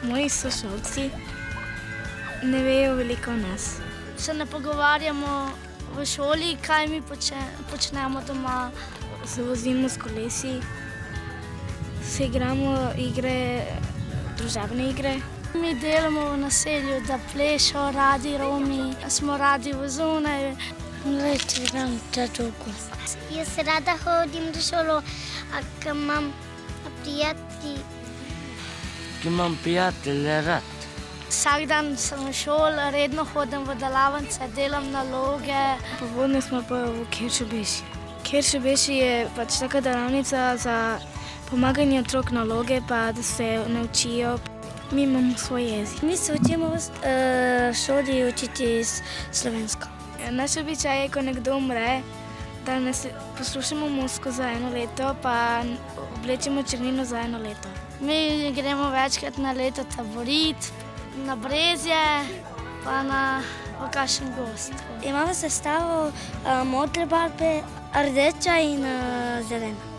Moji sošolci ne vejo veliko o nas. Se ne pogovarjamo v šoli, kaj mi počnemo doma. Se vozimo s kolesi, se igramo igre, družabne igre. Mi delamo v naselju, da plešo, radi Romi, smo radi v zunaj. Več igram dolgo. Jaz rada hodim do šolo, a ko imam prijatelji. Ki imam prijatelje rad. Vsak dan sem v šoli, redno hodim v delavnice, delam naloge. Popoldne smo pa v Keršobeši. Keršobeši je pač taka delavnica za pomaganje otrok naloge, pa da se naučijo. Mi imamo svoj jezik. Mi se učimo v šoli učiti slovensko. Naš običaj je, ko nekdo umre, da ne poslušamo muziko za 1 leto, pa oblečemo črnino za 1 leto. Mi gremo večkrat na leto taborit, na Brezje, pa v kakšen gozd. Imamo sestavo modre barve, rdeča in zelena.